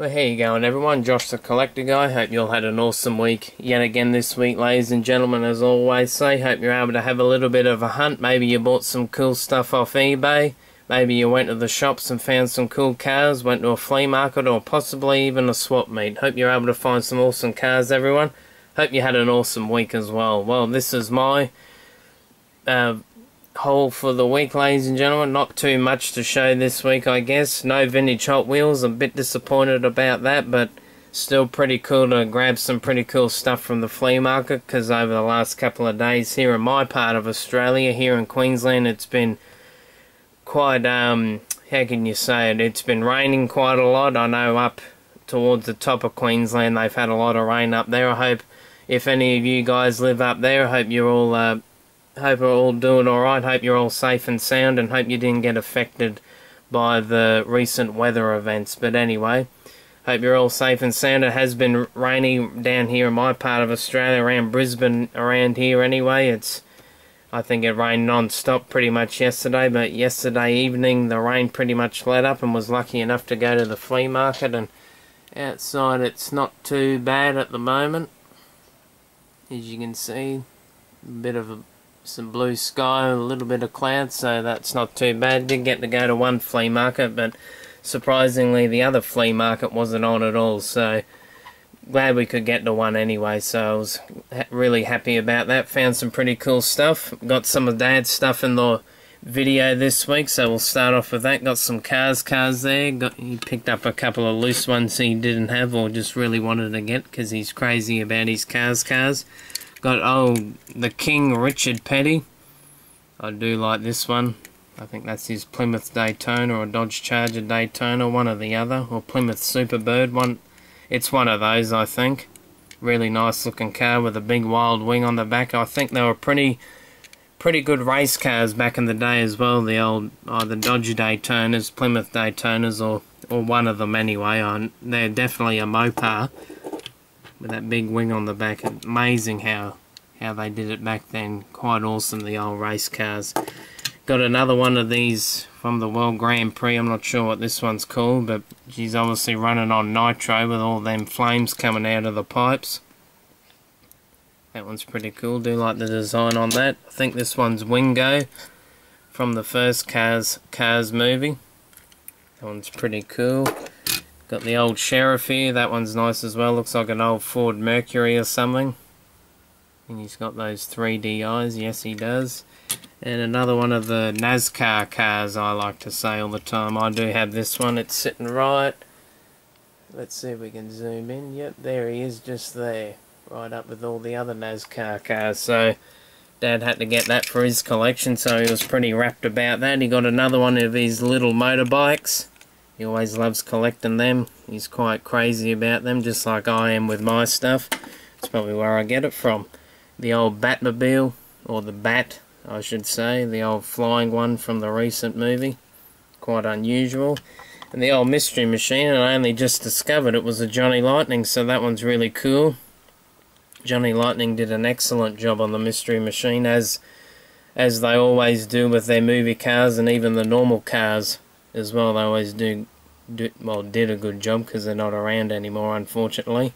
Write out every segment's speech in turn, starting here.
Well, how you going, everyone? Josh the Collector Guy. Hope you all had an awesome week yet again this week, ladies and gentlemen, as always say. Hope you're able to have a little bit of a hunt. Maybe you bought some cool stuff off eBay. Maybe you went to the shops and found some cool cars, went to a flea market, or possibly even a swap meet. Hope you're able to find some awesome cars, everyone. Hope you had an awesome week as well. Well, this is my haul for the week, ladies and gentlemen. Not too much to show this week, I guess. No vintage Hot Wheels. I'm a bit disappointed about that, but still pretty cool to grab some pretty cool stuff from the flea market, because over the last couple of days here in my part of Australia, here in Queensland, it's been quite, how can you say it, it's been raining quite a lot. I know up towards the top of Queensland they've had a lot of rain up there. I hope if any of you guys live up there, I hope you're all hope we're all doing alright, hope you're all safe and sound, and hope you didn't get affected by the recent weather events. But anyway, hope you're all safe and sound. It has been rainy down here in my part of Australia, around Brisbane, around here anyway. I think it rained non-stop pretty much yesterday, but yesterday evening the rain pretty much let up, and was lucky enough to go to the flea market, and outside it's not too bad at the moment. As you can see, a bit of some blue sky, a little bit of clouds, so that's not too bad. Did get to go to one flea market, but surprisingly the other flea market wasn't on at all, so glad we could get to one anyway, so I was really happy about that. Found some pretty cool stuff. Got some of Dad's stuff in the video this week, so we'll start off with that. Got some cars there. He picked up a couple of loose ones he didn't have, or just really wanted to get, because he's crazy about his cars. Got, the King Richard Petty. I do like this one. I think that's his Plymouth Daytona or Dodge Charger Daytona, one or the other, or Plymouth Superbird one. It's one of those, I think. Really nice looking car with a big wild wing on the back. I think they were pretty good race cars back in the day as well. The old either Dodge Daytonas, Plymouth Daytonas, or one of them anyway. They're definitely a Mopar with that big wing on the back. Amazing how they did it back then. Quite awesome, the old race cars. Got another one of these from the World Grand Prix. I'm not sure what this one's called, but she's obviously running on nitro with all them flames coming out of the pipes. That one's pretty cool. Do like the design on that. I think this one's Wingo from the first Cars movie. That one's pretty cool. Got the old Sheriff here. That one's nice as well. Looks like an old Ford Mercury or something. And he's got those 3D eyes. Yes, he does. And another one of the NASCAR cars, I like to say all the time. I do have this one. It's sitting right. Let's see if we can zoom in. Yep, there he is, just there. Right up with all the other NASCAR cars. So Dad had to get that for his collection, so he was pretty rapt about that. He got another one of his little motorbikes. He always loves collecting them. He's quite crazy about them, just like I am with my stuff. That's probably where I get it from. The old Batmobile, or the Bat, I should say, the old flying one from the recent movie. Quite unusual. And the old Mystery Machine, and I only just discovered it was a Johnny Lightning, so that one's really cool. Johnny Lightning did an excellent job on the Mystery Machine, as they always do with their movie cars, and even the normal cars as well. They always did a good job, because they're not around anymore, unfortunately.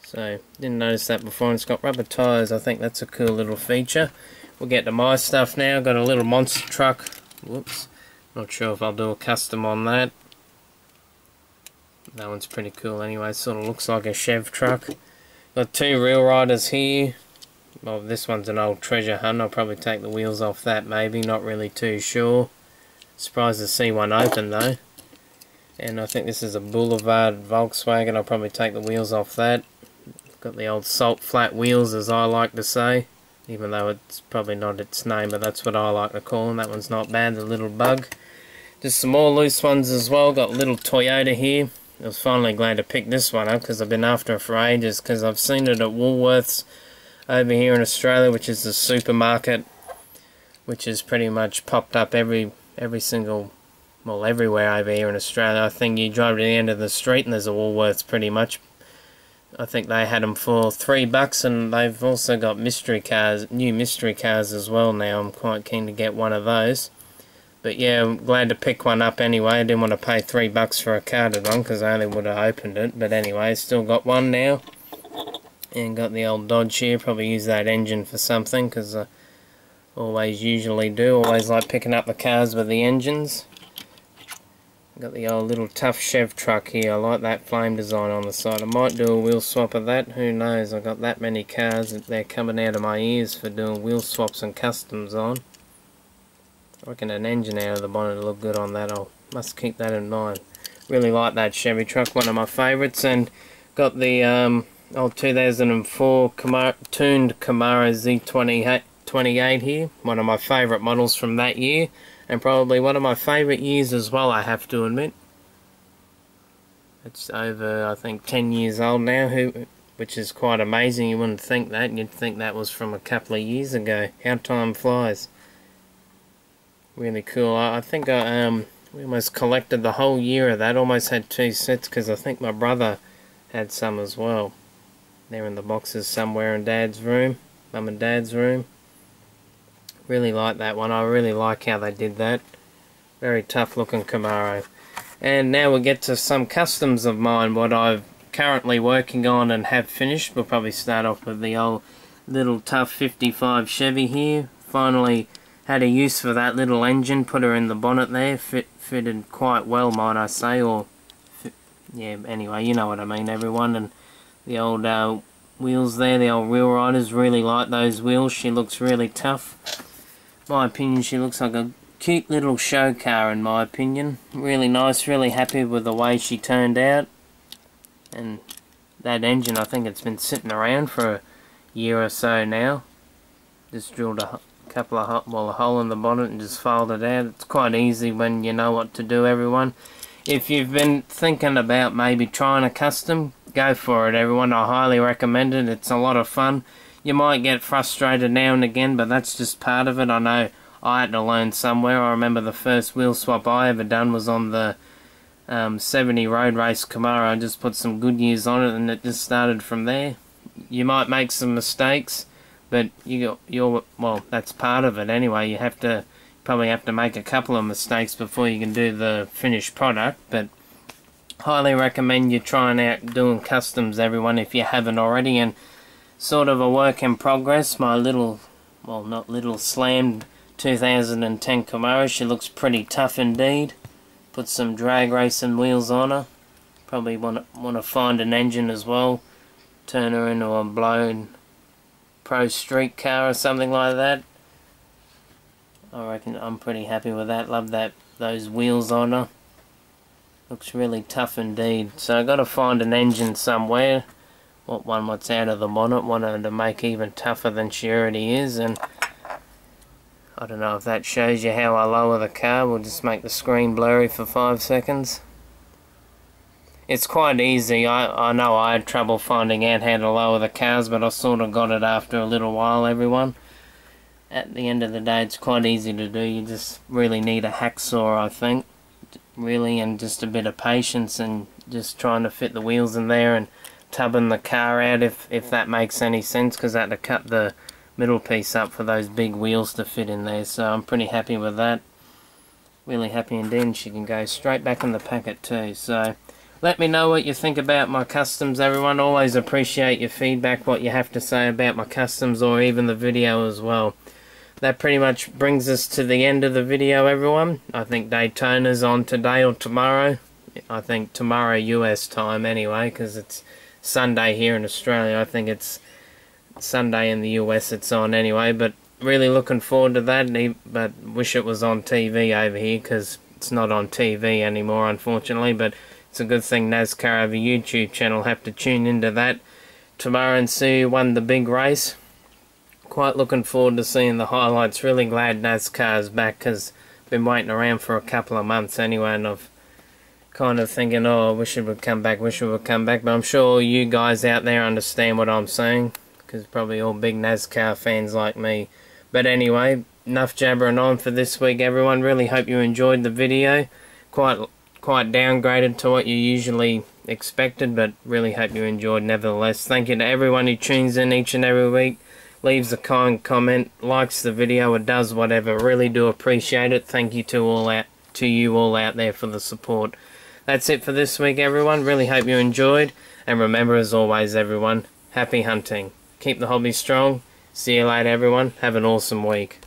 So, didn't notice that before. And it's got rubber tyres. I think that's a cool little feature. We'll get to my stuff now. Got a little monster truck. Whoops. Not sure if I'll do a custom on that. That one's pretty cool anyway. Sort of looks like a Chev truck. Got two Real Riders here. Well, this one's an old treasure hunt. I'll probably take the wheels off that maybe. Not really too sure. Surprised to see one open though. And I think this is a Boulevard Volkswagen. I'll probably take the wheels off that. Got the old salt flat wheels, as I like to say. Even though it's probably not its name, but that's what I like to call them. That one's not bad, the little bug. Just some more loose ones as well. Got little Toyota here. I was finally glad to pick this one up, because I've been after it for ages, because I've seen it at Woolworths over here in Australia, which is the supermarket, which is pretty much popped up everywhere over here in Australia. I think you drive to the end of the street and there's a Woolworths pretty much. I think they had them for $3, and they've also got mystery cars, new mystery cars as well now. I'm quite keen to get one of those. But yeah, I'm glad to pick one up anyway. I didn't want to pay $3 for a carded one because I only would have opened it. But anyway, still got one now. And got the old Dodge here. Probably use that engine for something because I usually do. Always like picking up the cars with the engines. Got the old little tough Chev truck here. I like that flame design on the side. I might do a wheel swap of that. Who knows? I've got that many cars that they're coming out of my ears for doing wheel swaps and customs on. I reckon an engine out of the bonnet will look good on that. I must keep that in mind. Really like that Chevy truck. One of my favourites. And got the old 2004 tuned Camaro Z28 here. One of my favourite models from that year. And probably one of my favourite years as well, I have to admit. It's over, I think, 10 years old now, which is quite amazing. You wouldn't think that. You'd think that was from a couple of years ago. How time flies. Really cool. I think we almost collected the whole year of that. Almost had 2 sets because I think my brother had some as well. They're in the boxes somewhere in Dad's room. Mum and Dad's room. Really like that one. I really like how they did that. Very tough looking Camaro. And now we'll get to some customs of mine, what I'm currently working on and have finished. We'll probably start off with the old little tough 55 Chevy here. Finally had a use for that little engine. Put her in the bonnet there. Fitted quite well, might I say. Yeah, anyway, you know what I mean, everyone. And the old wheels there, the old wheel riders. Really like those wheels. She looks really tough. My opinion, she looks like a cute little show car in my opinion. Really nice, really happy with the way she turned out. And that engine, I think it's been sitting around for a year or so now. Just drilled a couple of a hole in the bonnet and just filed it out. It's quite easy when you know what to do, everyone. If you've been thinking about maybe trying a custom, go for it, everyone. I highly recommend it. It's a lot of fun. You might get frustrated now and again, but that's just part of it. I know I had to learn somewhere. I remember the first wheel swap I ever done was on the 70 Road Race Camaro. I just put some Goodyears on it and it just started from there. You might make some mistakes, but well, that's part of it anyway. You probably have to make a couple of mistakes before you can do the finished product, but highly recommend you trying out doing customs, everyone, if you haven't already. And sort of a work in progress, my little, well, not little, slammed 2010 Camaro. She looks pretty tough indeed. Put some drag racing wheels on her. Probably want to find an engine as well. Turn her into a blown pro street car or something like that. I reckon I'm pretty happy with that. Love those wheels on her. Looks really tough indeed. So I got to find an engine somewhere. What's out of the bonnet. Want her to make even tougher than she already is. And I don't know if that shows you how I lower the car. We'll just make the screen blurry for 5 seconds. It's quite easy. I know I had trouble finding out how to lower the cars, but I sort of got it after a little while, everyone. At the end of the day, it's quite easy to do. You just really need a hacksaw, I think. Really, and just a bit of patience and just trying to fit the wheels in there and tubbing the car out, if that makes any sense, because I had to cut the middle piece up for those big wheels to fit in there. So I'm pretty happy with that. Really happy indeed. And she can go straight back in the packet too. So let me know what you think about my customs, everyone. Always appreciate your feedback, what you have to say about my customs or even the video as well. That pretty much brings us to the end of the video, everyone. I think Daytona's on today or tomorrow. I think tomorrow US time anyway, because it's Sunday here in Australia. I think it's Sunday in the US it's on anyway, but really looking forward to that. But wish it was on TV over here, because it's not on TV anymore, unfortunately. But it's a good thing NASCAR over YouTube channel. Have to tune into that tomorrow and see who won the big race. Quite looking forward to seeing the highlights. Really glad NASCAR is back, because I've been waiting around for a couple of months anyway, and I've kind of thinking, oh, I wish it would come back, but I'm sure you guys out there understand what I'm saying, because probably all big NASCAR fans like me. But anyway, enough jabbering on for this week, everyone. Really hope you enjoyed the video. Quite downgraded to what you usually expected, but really hope you enjoyed nevertheless. Thank you to everyone who tunes in each and every week. leaves a kind comment, likes the video, or does whatever. Really do appreciate it. Thank you to you all out there for the support. That's it for this week, everyone. Really hope you enjoyed. And remember, as always, everyone, happy hunting. Keep the hobby strong. See you later, everyone. Have an awesome week.